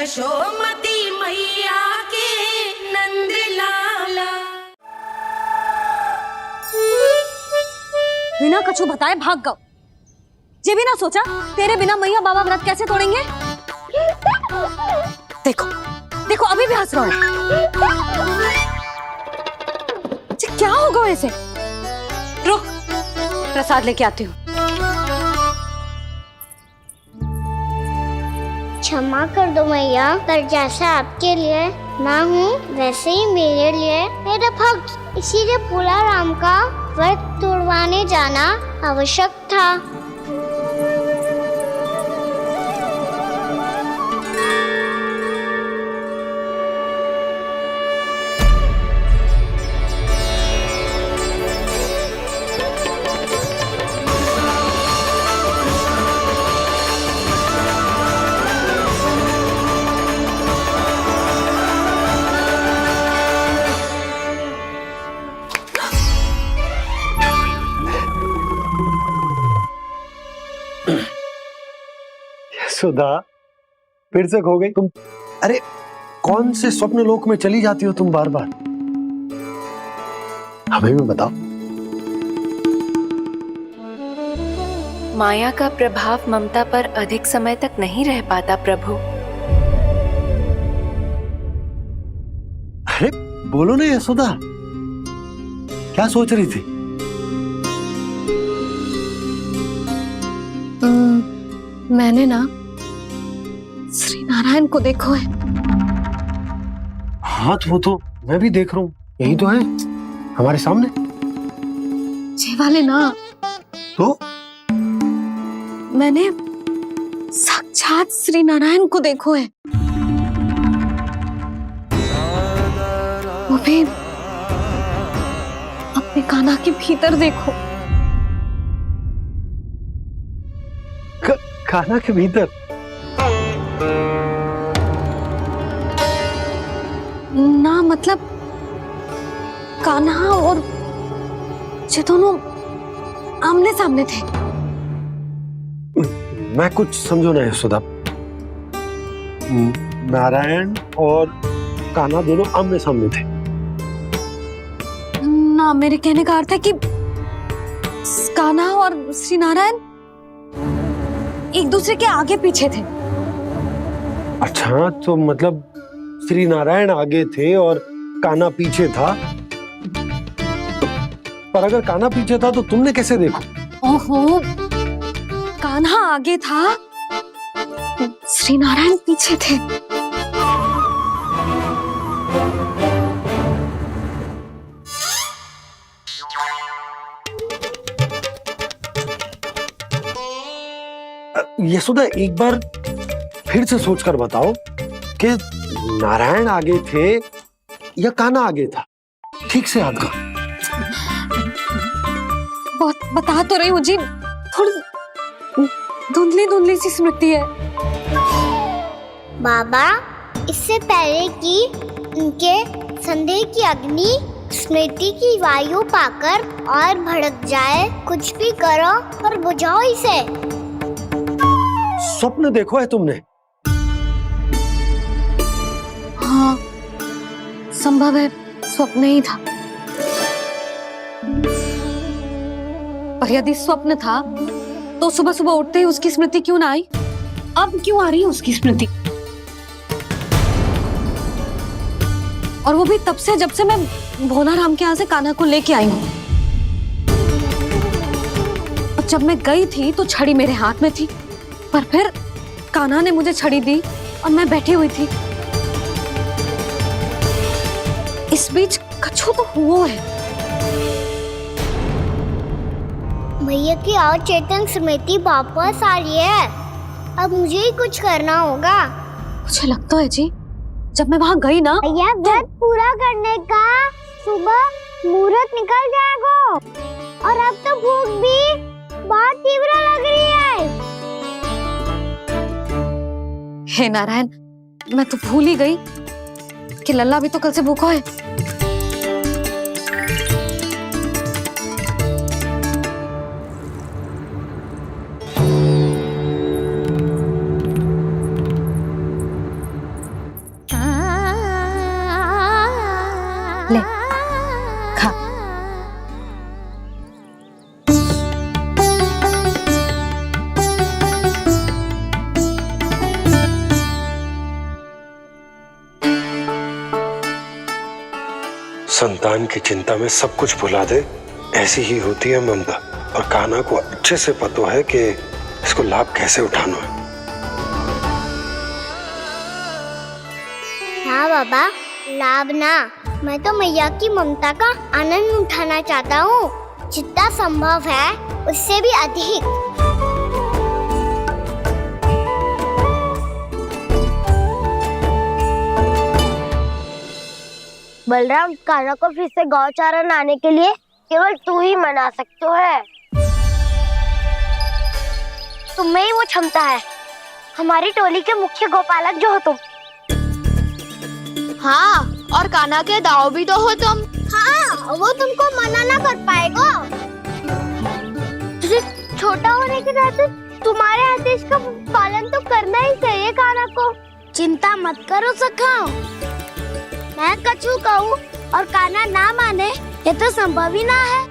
यशोमती मैया के नंद लाला। बिना कछु बताए भाग गओ। ये भी ना सोचा तेरे बिना मैया बाबा व्रत कैसे तोड़ेंगे। देखो देखो अभी भी हंस रहा है। क्या होगा ऐसे? रुक प्रसाद लेके आती हूँ। क्षमा कर दो मैया, पर जैसा आपके लिए ना हूँ वैसे ही मेरे लिए मेरा भक्त, इसीलिए भोला राम का व्रत तोड़वाने जाना आवश्यक था। सुधा फिर से खो गई तुम। अरे कौन से स्वप्न लोक में चली जाती हो तुम बार बार? हमें भी बताओ। माया का प्रभाव ममता पर अधिक समय तक नहीं रह पाता प्रभु। अरे बोलो ना यशोदा, क्या सोच रही थी? मैंने ना श्री नारायण को देखो है। हाँ वो तो मैं भी देख रहा हूँ, यही तो है हमारे सामने। ये वाले ना तो मैंने साक्षात श्री नारायण को देखो है, वो भी अपने कान्हा के भीतर देखो। कान्हा के भीतर? ना मतलब कान्हा और ये दोनों आमने सामने थे। मैं कुछ समझो ना यशोदा। नारायण और कान्हा दोनों आमने सामने थे? ना मेरे कहने का अर्थ है कि कान्हा और श्री नारायण एक दूसरे के आगे पीछे थे। अच्छा तो मतलब श्री नारायण आगे थे और कान्हा पीछे था। पर अगर कान्हा पीछे था तो तुमने कैसे देखो? ओहो, कान्हा आगे था, श्री नारायण पीछे थे। यशोदा एक बार फिर से सोचकर बताओ कि नारायण आगे थे या कान्हा आगे था? ठीक से याद करो। बहुत बता तो रही हूँ जी, थोड़ी धुंधली धुंधली सी स्मृति है। बाबा, इससे पहले कि उनके संदेह की अग्नि स्मृति की वायु पाकर और भड़क जाए, कुछ भी करो और बुझाओ इसे। स्वप्न देखो है तुमने? हाँ, संभव है स्वप्न ही था। पर यदि स्वप्न था तो सुबह सुबह उठते ही उसकी स्मृति क्यों ना आई? अब क्यों आ रही है उसकी स्मृति? और वो भी तब से जब से मैं भोला राम के यहाँ से कान्हा को लेके आई हूँ। और जब मैं गई थी तो छड़ी मेरे हाथ में थी, पर फिर कान्हा ने मुझे छड़ी दी और मैं बैठी हुई थी। इस बीच कछु तो हुआ है। भैया की अचेतन स्मृति वापस आ रही है, अब मुझे ही कुछ करना होगा। मुझे लगता है जी, जब मैं वहाँ गई ना, भैया व्रत पूरा करने का सुबह मुहूर्त निकल जाएगा और अब तो भूख भी बहुत तीव्र लग रही है। हे नारायण, मैं तो भूल ही गई कि लल्ला भी तो कल से भूखा है। ले खा। संतान की चिंता में सब कुछ भुला दे, ऐसी ही होती है ममता। और कान्हा को अच्छे से पता है कि इसको लाभ कैसे उठाना है। हाँ बाबा, लाभ ना, मैं तो मैया की ममता का आनंद उठाना चाहता हूँ, जितना संभव है उससे भी अधिक। बलराम, कान्हा को फिर से गौचारण आने के लिए केवल तू ही मना सकते है। तुम्हें ही वो क्षमता है, हमारी टोली के मुख्य गोपालक जो हो तुम। हाँ, और कान्हा के दाव भी तो हो तुम। हाँ, वो तुमको मना ना कर पाएगा। तुझे छोटा होने के नाते तुम्हारे आदेश का पालन तो करना ही चाहिए कान्हा को। चिंता मत करो सखा, मैं कछु कहूँ और कान्हा ना माने, ये तो संभव ही ना है।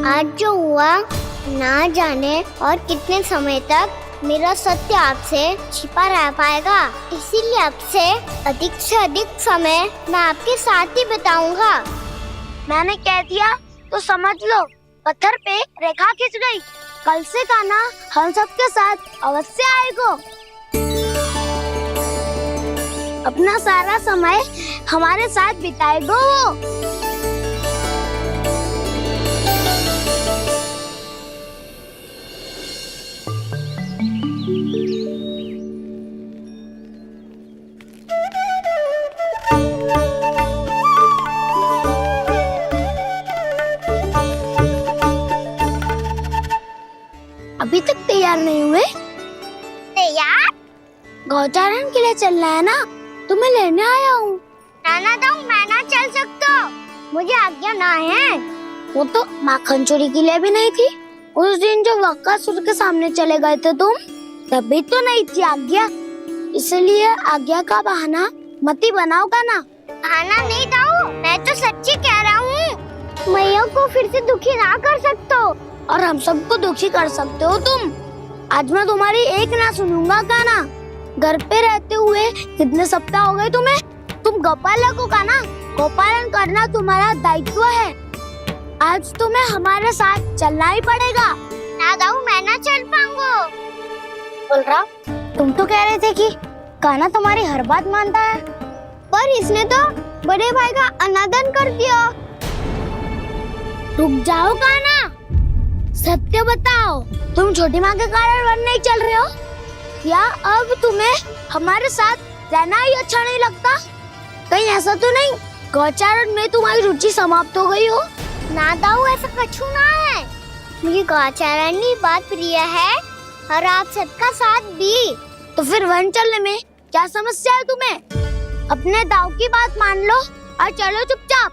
आज जो हुआ ना जाने और कितने समय तक मेरा सत्य आपसे छिपा रह पाएगा, इसीलिए आपसे अधिक से अधिक समय मैं आपके साथ ही बिताऊंगा। मैंने कह दिया तो समझ लो, पत्थर पे रेखा खिंच गई। कल से कान्हा हम सबके साथ अवश्य आएगा। अपना सारा समय हमारे साथ बिताएगा वो। अभी तक तैयार नहीं हुए? तैयार? गौचारण के लिए चलना है ना, तुम्हें लेने आया हूँ। नाना दाऊ, मैं ना चल सकता, मुझे आज्ञा ना है। वो तो माखन चोरी के लिए भी नहीं थी। उस दिन जो वक्कासुर के सामने चले गए थे तुम, तभी तो नहीं थी आज्ञा। इसलिए आज्ञा का बहाना मत ही बनाओ कान्हा। बहाना नहीं दाऊ, मैं तो सच्ची कह रहा हूँ। मैया को फिर से दुखी ना कर सकते हो। और हम सबको दुखी कर सकते हो तुम। आज मैं तुम्हारी एक ना सुनूंगा कान्हा। घर पे रहते हुए कितने सप्ताह हो गए तुम्हें? तुम गोपालक हो कान्हा, गोपालन करना तुम्हारा दायित्व है। आज तुम्हें हमारे साथ चलना ही पड़ेगा। ना दाऊ, मैं ना चल पाऊंगा। बलराम, तुम तो कह रहे थे कि कान्हा तुम्हारी हर बात मानता है, पर इसने तो बड़े भाई का अनादर कर दिया। रुक जाओ कान्हा, सत्य बताओ, तुम छोटी माँ के कारण वन नहीं चल रहे हो या अब तुम्हें हमारे साथ रहना ही अच्छा नहीं लगता? कहीं ऐसा तो नहीं गौचारण में तुम्हारी रुचि समाप्त हो गई हो? ना दाऊ, ऐसा कछु ना है। मुझे गौचारण की बात प्रिय है और आप सबका साथ भी। तो फिर वन चलने में क्या समस्या है तुम्हें? अपने दाऊ की बात मान लो और चलो चुपचाप।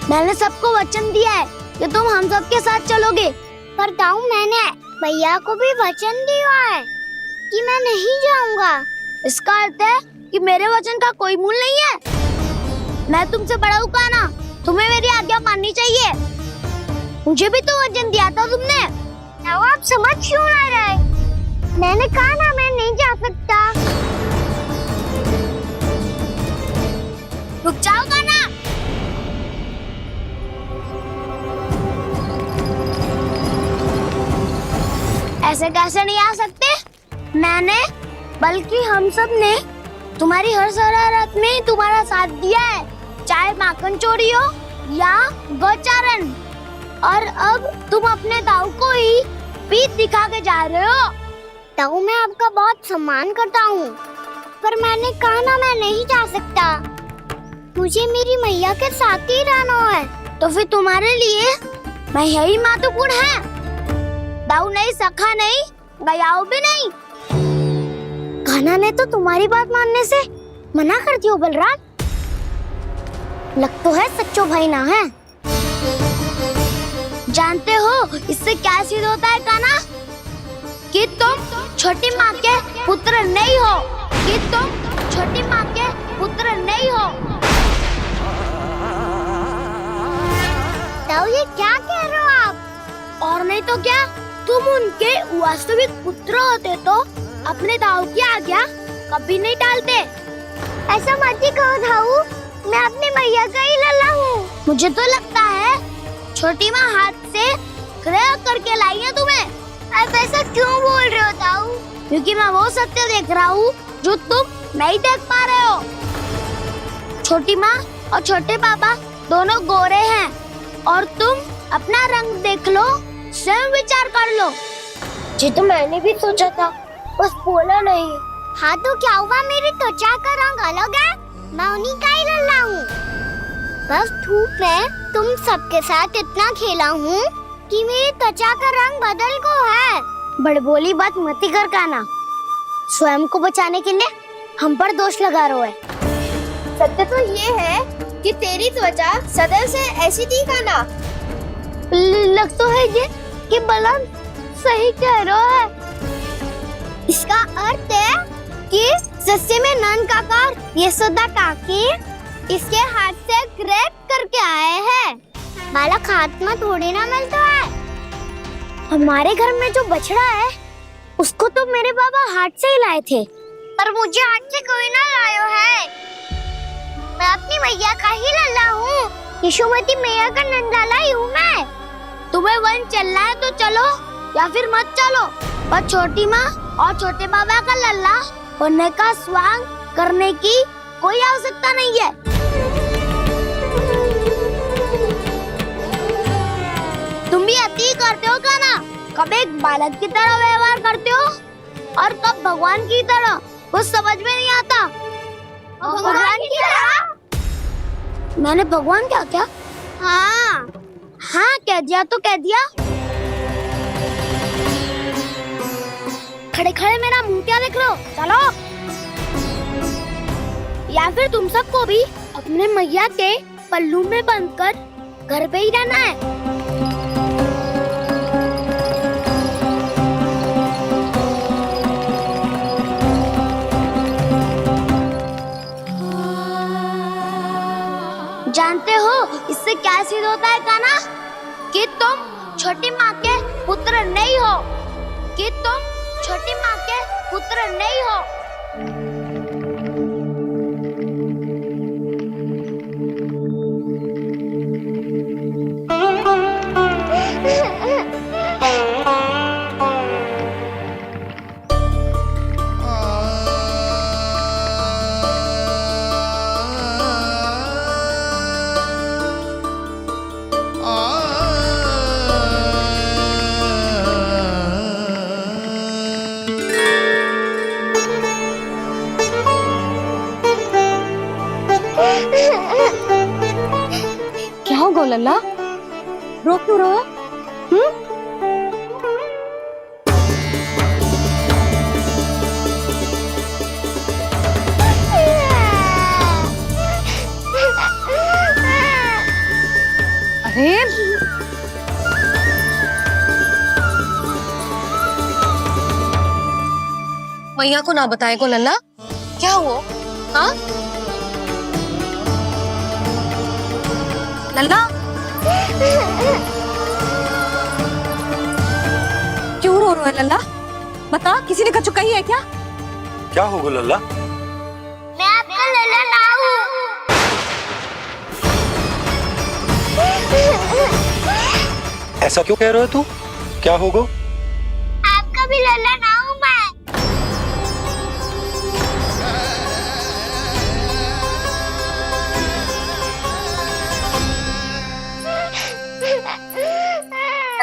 मैंने सबको वचन दिया है कि तुम हम सबके साथ चलोगे। पर दाऊ, मैंने भैया को भी वचन दिया है कि मैं नहीं जाऊंगा। इसका अर्थ है कि मेरे वचन का कोई मूल नहीं है। मैं तुमसे बड़ा हूँ कान्हा, तुम्हें मेरी आज्ञा माननी चाहिए। मुझे भी तो वचन दिया था तुमने। दाऊ, आप समझ क्यों ना रहे? मैंने कहा ना, मैं नहीं जा सकता। रुक जाओ कान्हा। ऐसे कैसे नहीं आ सकते? मैंने बल्कि हम सब ने तुम्हारी हर शरारत में तुम्हारा साथ दिया है, चाहे माखन चोरी हो या गौचारण। और अब तुम अपने दाऊ को ही पीठ दिखा के जा रहे हो। दाऊ, मैं आपका बहुत सम्मान करता हूँ, पर मैंने कहा ना, मैं नहीं जा सकता। मुझे मेरी मैया के साथ ही रहना है। तो फिर तुम्हारे लिए मैं यही महत्वपूर्ण है। दाऊ नहीं, सखा नहीं, गयाऊ भी नहीं। कान्हा ने तो तुम्हारी बात मानने से मना कर दिया बलराम। लग तो है सच्चो भाई ना है। जानते हो इससे क्या सिद्ध होता है कान्हा? कि तुम छोटी माँ के पुत्र नहीं हो, कि तुम छोटी माँ के पुत्र नहीं हो। ताऊ ये क्या कह रहे हो आप? और नहीं तो क्या, तुम उनके वास्तविक पुत्र होते तो अपने ताऊ की आज्ञा कभी नहीं टालते। ऐसा मत ही कहो ताऊ, मैं अपनी मैया का ही लल्ला हूँ। मुझे तो लगता है छोटी माँ हाथ से ग्रह करके लाई है तुम्हें। आप ऐसा क्यों बोल रहे हो ताऊ? क्योंकि मैं वो सत्य देख रहा हूँ जो तुम नहीं देख पा रहे हो। छोटी माँ और छोटे पापा दोनों गोरे हैं और तुम अपना रंग देख लो, स्वयं विचार कर लो। जी तो मैंने भी सोचा था, बस बोला नहीं। हाँ तो क्या हुआ, मेरी त्वचा का रंग अलग है, मैं उन्हीं का ही लल्ला हूँ। बस धूप में तुम सबके साथ इतना खेला हूँ कि मेरी त्वचा का रंग बदल को है। बड़बोली बात मत ही कर काना, स्वयं को बचाने के लिए हम पर दोष लगा रहे हो। सत्य तो ये है कि तेरी त्वचा सदैव से ऐसी थी काना। लग तो है ये कि बलन सही कह रहा है। इसका अर्थ है कि सस्ते में नन काकर यशोदा काकी इसके हाथ से ग्रेप करके आए हैं। बालक हाथ में थोड़ी ना मिलता है। हमारे घर में जो बछड़ा है उसको तो मेरे बाबा हाथ से ही लाए थे, पर मुझे हाथ से कोई ना लायो है। मैं अपनी मैया का ही लल्ला हूँ, यशोमती मैया का नंदलाला ही हूँ मैं। तुम्हें वन चलना है तो चलो या फिर मत चलो, पर छोटी माँ और छोटे बाबा का लल्ला होने का स्वांग करने की कोई आवश्यकता नहीं है। तुम भी अति करते हो क्या ना? कब एक बालक की तरह व्यवहार करते हो और कब भगवान की तरह, कुछ समझ में नहीं आता। भगवान की तरह? मैंने भगवान क्या क्या? हाँ हाँ कह दिया तो कह दिया। खड़े खड़े मेरा मुंह क्या देख रहे हो? चलो। या फिर तुम सबको भी अपने मैया के पल्लू में बंधकर घर पे ही रहना है। जानते हो इससे क्या सिद्ध होता है काना? कि तुम छोटी माँ के पुत्र नहीं हो, कि तुम छोटी माँ के पुत्र नहीं हो। क्या हो गो लल्ला, रो क्यों रहा है? अरे मैया को ना बताए को लल्ला, क्या हुआ? हाँ लल्ला, क्यों रो रहा है लल्ला? बता, किसी ने कछु कही है क्या? क्या होगा लल्ला? मैं आपका लल्ला ना हूँ। ऐसा क्यों कह रहे हो तू? क्या होगा? आपका भी लल्ला ना हूँ मैं।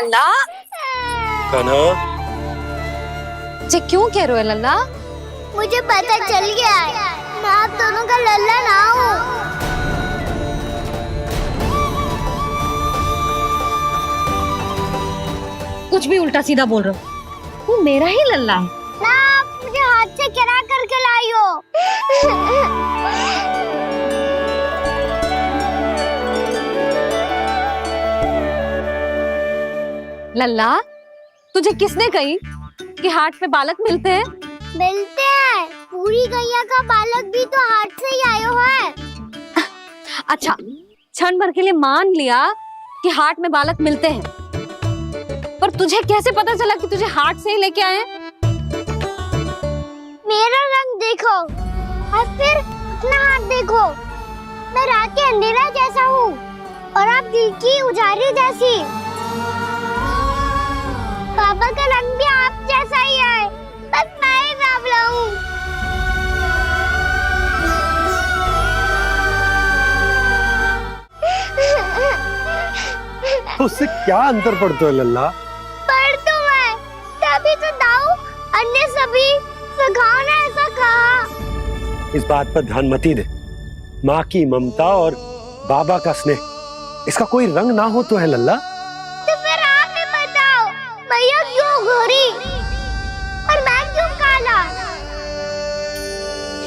लल्ला, कान्हा, जे क्यों कह रहे हो लल्ला? मुझे पता चल गया है, मैं आप दोनों का लल्ला ना हूँ। कुछ भी उल्टा सीधा बोल रहे हो, तू मेरा ही लल्ला है। ना आप मुझे हाथ से गिरा करके लाई हो। लल्ला, तुझे किसने कही कि हाट में बालक मिलते हैं? मिलते हैं। पूरी गैया का बालक भी तो हाथ से ही आयो है। अच्छा, क्षण भर के लिए मान लिया कि हाट में बालक मिलते हैं, पर तुझे कैसे पता चला कि तुझे हाट से ही लेके आए हैं? मेरा रंग देखो और फिर अपना हाथ देखो। मैं रात के अंधेरा जैसा हूँ और आप दिल की उजारी जैसी। पापा का रंग भी आप जैसा ही है, बस मैं ही बावला हूँ। उससे क्या अंतर पड़ता है लल्ला? पर तो मैं तभी तो दाऊ अन्य सभी सखाओ ने ऐसा कहा। इस बात पर ध्यान मत ही दे। माँ की ममता और बाबा का स्नेह, इसका कोई रंग ना हो तो है लल्ला। तो फिर आप ही बताओ, मैया क्यों गोरी और मैं क्यों काला?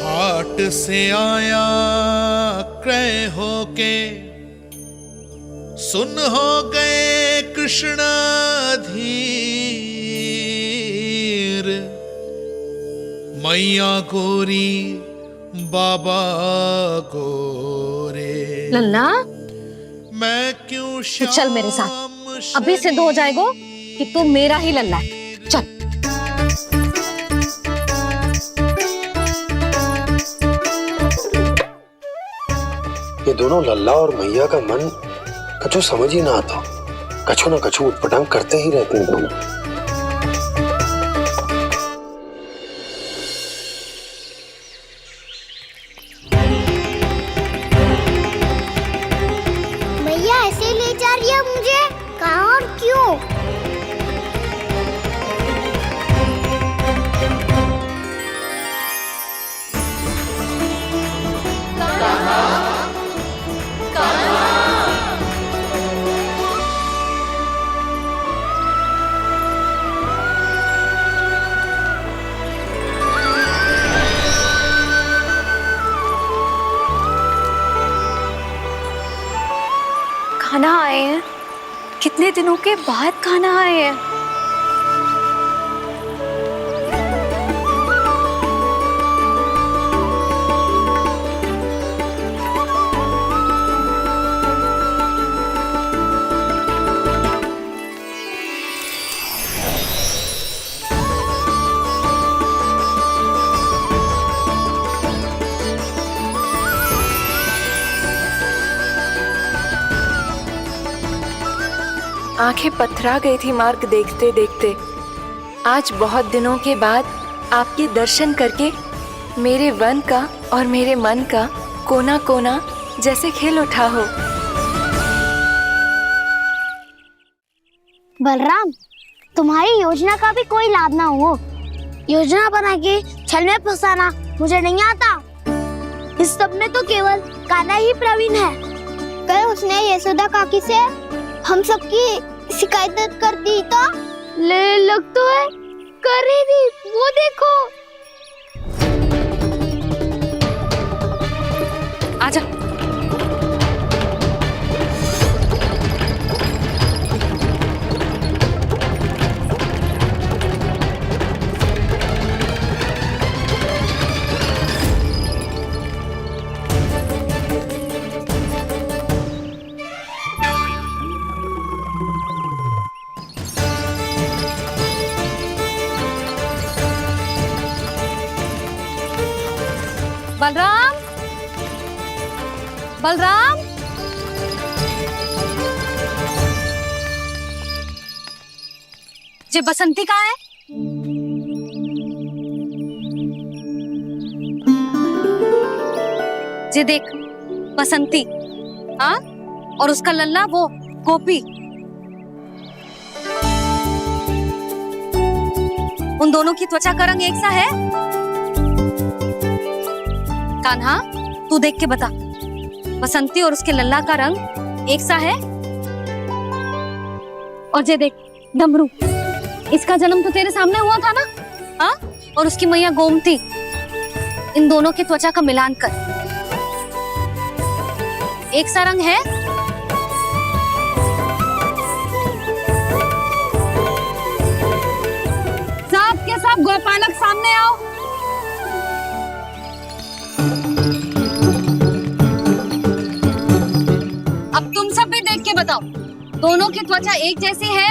हाट से आया क्रय होके, सुन हो गए कृष्ण धीर। मैया गोरी बाबा गोरे, लल्ला, मैं क्यों तू चल मेरे साथ। अभी सिद्ध हो जाएगा कि तू मेरा ही लल्ला है। चल। ये दोनों लल्ला और मैया का मन कछु समझ ही ना आता। कछु ना कछु उटपटांग करते ही रहते हैं दोनों। मैया ऐसे ले जा रही है मुझे, कहाँ और क्यों? खाना आए हैं, कितने दिनों के बाद खाना आए हैं। आंखें पथरा गई थी मार्ग देखते देखते। आज बहुत दिनों के बाद आपके दर्शन करके मेरे वन का और मेरे मन का कोना कोना जैसे खिल उठा हो। बलराम, तुम्हारी योजना का भी कोई लाभ ना हो। योजना बना के छल में फंसाना मुझे नहीं आता। इस सब में तो केवल कान्हा ही प्रवीण है। कल उसने यशोदा काकी से हम सबकी शिकायत कर दी तो ले लग तो है कर ही दी, वो देखो। आजा। बलराम, बलराम, ये बसंती कहाँ है? ये देख, बसंती, हाँ, और उसका लल्ला वो गोपी। उन दोनों की त्वचा का रंग एक सा है? कान्हा, तू देख के बता, बसंती और उसके लल्ला का रंग एक सा है? और ये देख, डमरू, इसका जन्म तो तेरे सामने हुआ था ना? हाँ, और उसकी मैया गोमती। इन दोनों की त्वचा का मिलान कर, एक सा रंग है? सब के सब गोपालक सामने आओ। दोनों की त्वचा एक जैसी है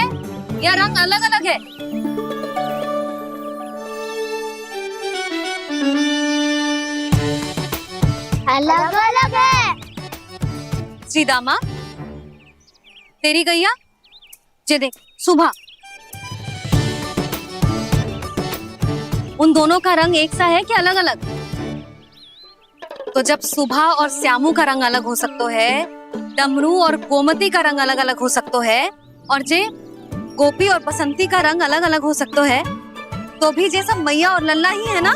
या रंग अलग अलग है? अलग अलग है। श्रीदामा, तेरी गैया, ये देख सुबह, उन दोनों का रंग एक सा है कि अलग अलग? तो जब सुबह और श्यामू का रंग अलग हो सकता है, डमरू और गोमती का रंग अलग अलग हो सकता है, और जे गोपी और बसंती का रंग अलग अलग हो सकता है, तो भी जे सब मैया और लल्ला ही है ना?